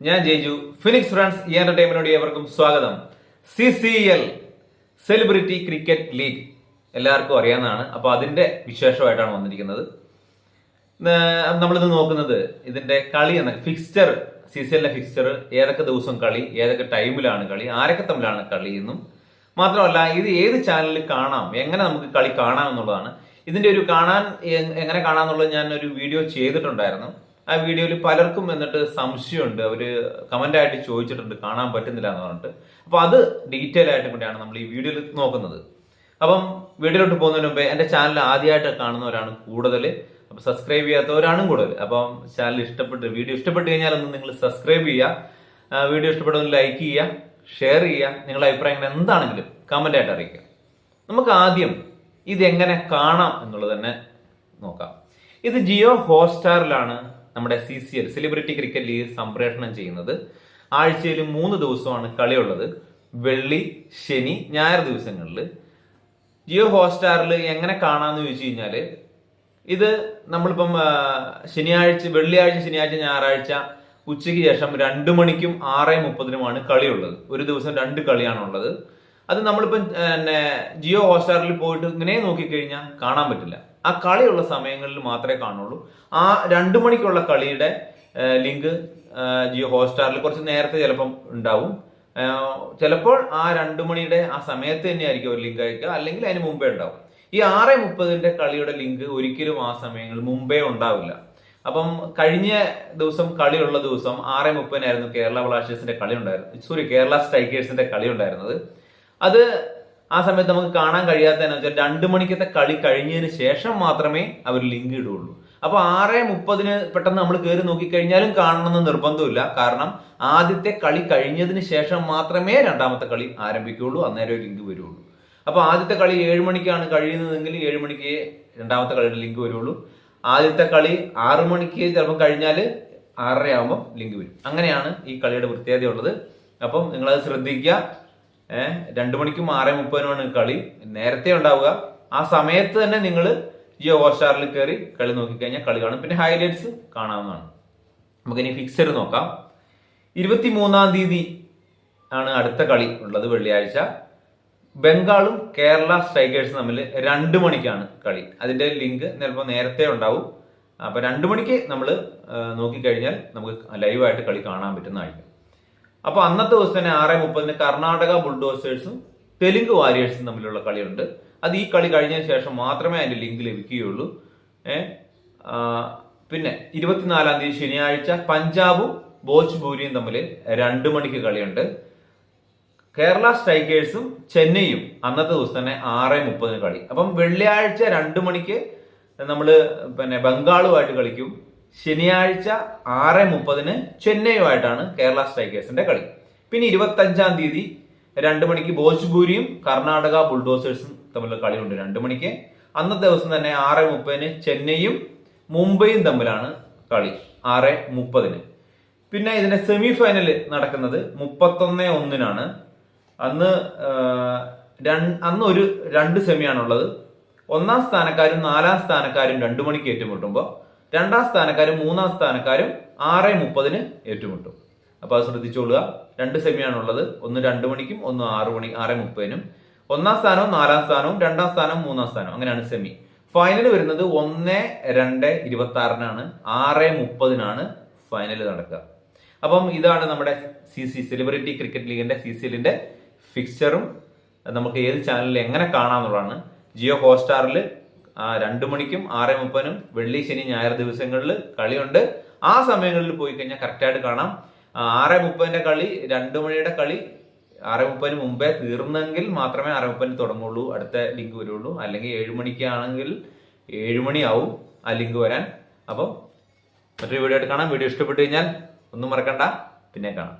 ഞാൻ Jaiju. Phoenix friends എന്റർടൈൻമെന്റിനോട് ഏവർക്കും സ്വാഗതം. CCL സെലിബ്രിറ്റി ക്രിക്കറ്റ് ലീഗ് എല്ലാവർക്കും അറിയാവുന്നതാണ്. അപ്പൊ അതിന്റെ വിശേഷമായിട്ടാണ് വന്നിരിക്കുന്നത്. നമ്മളിത് നോക്കുന്നത് ഇതിന്റെ കളി എന്ന ഫിക്സ്ചർ, CCLന്റെ ഫിക്സ്ചർ, ഏതൊക്കെ ദിവസം കളി, ഏതൊക്കെ ടൈമിലാണ് കളി, ആരൊക്കെ തമ്മിലാണ് കളി എന്നും മാത്രമല്ല ഇത് ഏത് ചാനലിൽ കാണാം, എങ്ങനെ നമുക്ക് കളി കാണാം എന്നുള്ളതാണ്. ഇതിന്റെ ഒരു എങ്ങനെ കാണാന്നുള്ളത് ഞാൻ ഒരു വീഡിയോ ചെയ്തിട്ടുണ്ടായിരുന്നു. ആ വീഡിയോയിൽ പലർക്കും എന്നിട്ട് സംശയമുണ്ട്, അവര് കമന്റ് ആയിട്ട് ചോദിച്ചിട്ടുണ്ട് കാണാൻ പറ്റുന്നില്ല എന്ന് പറഞ്ഞിട്ട്. അപ്പൊ അത് ഡീറ്റെയിൽ ആയിട്ട് കൂടിയാണ് നമ്മൾ ഈ വീഡിയോയിൽ നോക്കുന്നത്. അപ്പം വീഡിയോയിലോട്ട് പോകുന്നതിന് മുമ്പേ എന്റെ ചാനൽ ആദ്യമായിട്ട് കാണുന്നവരാണ് കൂടുതൽ, അപ്പൊ സബ്സ്ക്രൈബ് ചെയ്യാത്തവരാണ് കൂടുതൽ. അപ്പം ചാനൽ വീഡിയോ ഇഷ്ടപ്പെട്ട് കഴിഞ്ഞാൽ ഒന്ന് നിങ്ങൾ സബ്സ്ക്രൈബ് ചെയ്യുക, വീഡിയോ ഇഷ്ടപ്പെട്ടൊന്ന് ലൈക്ക് ചെയ്യുക, ഷെയർ ചെയ്യുക, നിങ്ങളുടെ അഭിപ്രായങ്ങൾ എന്താണെങ്കിലും കമന്റ് ആയിട്ട് അറിയിക്കുക. നമുക്ക് ആദ്യം ഇതെങ്ങനെ കാണാം എന്നുള്ളത് തന്നെ നോക്കാം. ഇത് ജിയോ ഹോട്ട്സ്റ്റാറിലാണ് നമ്മുടെ CCL സെലിബ്രിറ്റി ക്രിക്കറ്റ് ലീഗ് സംപ്രേഷണം ചെയ്യുന്നത്. ആഴ്ചയിൽ 3 ദിവസമാണ് കളിയുള്ളത്, വെള്ളി, ശനി, ഞായർ ദിവസങ്ങളിൽ. ജിയോ ഹോട്ട്സ്റ്റാറിൽ എങ്ങനെ കാണാന്ന് ചോദിച്ചു കഴിഞ്ഞാല് ഇത് നമ്മളിപ്പം വെള്ളിയാഴ്ച, ശനിയാഴ്ച, ഞായറാഴ്ച ഉച്ചയ്ക്ക് ശേഷം 2 മണിക്കും 6:30 കളിയുള്ളത്. ഒരു ദിവസം 2 കളിയാണുള്ളത്. അത് നമ്മളിപ്പം ജിയോ ഹോട്ട്സ്റ്റാറിൽ പോയിട്ട് ഇങ്ങനെ നോക്കിക്കഴിഞ്ഞാൽ കാണാൻ പറ്റില്ല. ആ കളിയുള്ള സമയങ്ങളിൽ മാത്രമേ കാണുള്ളൂ. ആ 2 മണിക്കുള്ള കളിയുടെ ലിങ്ക് ജിയോ ഹോട്ട്സ്റ്റാറിൽ കുറച്ച് നേരത്തെ ചിലപ്പം ഉണ്ടാവും. ചിലപ്പോൾ ആ 2 മണിയുടെ ആ സമയത്ത് തന്നെയായിരിക്കും ഒരു ലിങ്ക് അയക്കുക, അല്ലെങ്കിൽ അതിന് മുമ്പേ ഉണ്ടാവും. ഈ 6:30 കളിയുടെ ലിങ്ക് ഒരിക്കലും ആ സമയങ്ങളിൽ മുമ്പേ ഉണ്ടാവില്ല. അപ്പം കഴിഞ്ഞ ദിവസം കളിയുള്ള ദിവസം 6:30 കേരള ബ്ലാസ്റ്റേഴ്സിന്റെ കളി ഉണ്ടായിരുന്നു, കേരള സ്ട്രൈക്കേഴ്സിന്റെ കളി ഉണ്ടായിരുന്നത്. അത് ആ സമയത്ത് നമുക്ക് കാണാൻ കഴിയാത്തതെന്ന് വെച്ചാൽ 2 മണിക്കത്തെ കളി കഴിഞ്ഞതിന് ശേഷം മാത്രമേ അവർ ലിങ്ക് ഇടുകയുള്ളൂ. അപ്പൊ 6:30 പെട്ടെന്ന് നമ്മൾ കയറി നോക്കിക്കഴിഞ്ഞാലും കാണണമെന്ന് നിർബന്ധമില്ല. കാരണം ആദ്യത്തെ കളി കഴിഞ്ഞതിന് ശേഷം മാത്രമേ രണ്ടാമത്തെ കളി ആരംഭിക്കുകയുള്ളൂ, അന്നേരം ലിങ്ക് വരുള്ളൂ. അപ്പൊ ആദ്യത്തെ കളി 7 മണിക്കാണ് കഴിയുന്നതെങ്കിൽ 7 മണിക്ക് രണ്ടാമത്തെ കളിയുടെ ലിങ്ക് വരുള്ളൂ. ആദ്യത്തെ കളി 6 മണിക്ക് ചിലപ്പോൾ കഴിഞ്ഞാല് 6:30 ആകുമ്പോൾ ലിങ്ക് വരും. അങ്ങനെയാണ് ഈ കളിയുടെ പ്രത്യേകതയുള്ളത്. അപ്പം നിങ്ങളത് ശ്രദ്ധിക്കുക. 2 മണിക്കും 6:30 കളി, നേരത്തെ ഉണ്ടാവുക. ആ സമയത്ത് തന്നെ നിങ്ങൾ ജിയോ ഹോട്ട്സ്റ്റാറിൽ കയറി കളി നോക്കിക്കഴിഞ്ഞാൽ കളി കാണും. പിന്നെ ഹൈലൈറ്റ്സ് കാണാവുന്നതാണ്. നമുക്കിനി ഫിക്സർ നോക്കാം. 23-ാം തീയതി ആണ് അടുത്ത കളി ഉള്ളത്, വെള്ളിയാഴ്ച. ബംഗാളും കേരള സ്ട്രൈക്കേഴ്സും തമ്മിൽ 2 മണിക്കാണ് കളി. അതിന്റെ ലിങ്ക് ചിലപ്പോൾ നേരത്തെ ഉണ്ടാവും. അപ്പൊ 2 മണിക്ക് നമ്മൾ നോക്കിക്കഴിഞ്ഞാൽ നമുക്ക് ലൈവായിട്ട് കളി കാണാൻ പറ്റുന്നതായിരിക്കും. അപ്പൊ അന്നത്തെ ദിവസം തന്നെ 6:30 കർണാടക ബുൾഡോസേഴ്സും തെലുങ്ക് വാരിയേഴ്സും തമ്മിലുള്ള കളിയുണ്ട്. അത് ഈ കളി കഴിഞ്ഞതിന് ശേഷം മാത്രമേ അതിന്റെ ലിങ്ക് ലഭിക്കുകയുള്ളൂ. പിന്നെ 24-ാം തീയതി ശനിയാഴ്ച പഞ്ചാബും ഭോജ്പൂരിയും തമ്മിൽ 2 മണിക്ക് കളിയുണ്ട്. കേരള സ്ട്രൈക്കേഴ്സും ചെന്നൈയും അന്നത്തെ ദിവസം തന്നെ 6:30 കളി. അപ്പം വെള്ളിയാഴ്ച 2 മണിക്ക് നമ്മള് ബംഗാളുമായിട്ട് കളിക്കും. ശനിയാഴ്ച 6:30 ചെന്നൈയുമായിട്ടാണ് കേരള സ്ട്രൈക്കേഴ്സിന്റെ കളി. പിന്നെ 25-ാം തീയതി 2 മണിക്ക് ഭോജ്പൂരിയും കർണാടക ബുൾഡോസേഴ്സും തമ്മിലുള്ള കളിയുണ്ട് 2 മണിക്ക്. അന്നത്തെ ദിവസം തന്നെ 6:30 ചെന്നൈയും മുംബൈയും തമ്മിലാണ് കളി 6:30. പിന്നെ ഇതിന്റെ സെമി ഫൈനൽ നടക്കുന്നത് 31-1 അന്ന് ഒരു 2 സെമിയാണുള്ളത്. 1-ാം സ്ഥാനക്കാരും 4-ാം സ്ഥാനക്കാരും 2 മണിക്ക് ഏറ്റുമുട്ടുമ്പോൾ 2-ാം സ്ഥാനക്കാരും 3-ാം സ്ഥാനക്കാരും 6:30 ഏറ്റുമുട്ടും. അപ്പൊ അത് ശ്രദ്ധിച്ചോളുക. 2 സെമിയാണുള്ളത്, ഒന്ന് 2 മണിക്കും ഒന്ന് 6:30. 1-ാം സ്ഥാനവും 4-ാം സ്ഥാനവും, 2-ാം സ്ഥാനവും 3-ാം സ്ഥാനവും, അങ്ങനെയാണ് സെമി. ഫൈനൽ വരുന്നത് 1-2-26 6:30 ഫൈനൽ നടക്കുക. അപ്പം ഇതാണ് നമ്മുടെ സെലിബ്രിറ്റി ക്രിക്കറ്റ് ലീഗിന്റെ CCLന്റെ ഫിക്സ്ചറും നമുക്ക് ഏത് ചാനലിൽ എങ്ങനെ കാണാന്നുള്ളതാണ്. ജിയോ ഹോട്ട്സ്റ്റാറിൽ 2 മണിക്കും 6:30 വെള്ളി, ശനി, ഞായർ ദിവസങ്ങളിൽ കളിയുണ്ട്. ആ സമയങ്ങളിൽ പോയി കഴിഞ്ഞാൽ കറക്റ്റായിട്ട് കാണാം. 6:30 കളി, 2 മണിയുടെ കളി 6:30 മുമ്പേ തീർന്നെങ്കിൽ മാത്രമേ 6:30 തുടങ്ങുള്ളൂ, അടുത്ത ലിങ്ക് വരുള്ളൂ. അല്ലെങ്കിൽ 7 മണിക്കാണെങ്കിൽ 7 മണിയാവും ആ ലിങ്ക് വരാൻ. അപ്പം മറ്റൊരു വീഡിയോ ആയിട്ട് കാണാം. വീഡിയോ ഇഷ്ടപ്പെട്ടു കഴിഞ്ഞാൽ ഒന്നും മറക്കണ്ട, പിന്നെ കാണാം.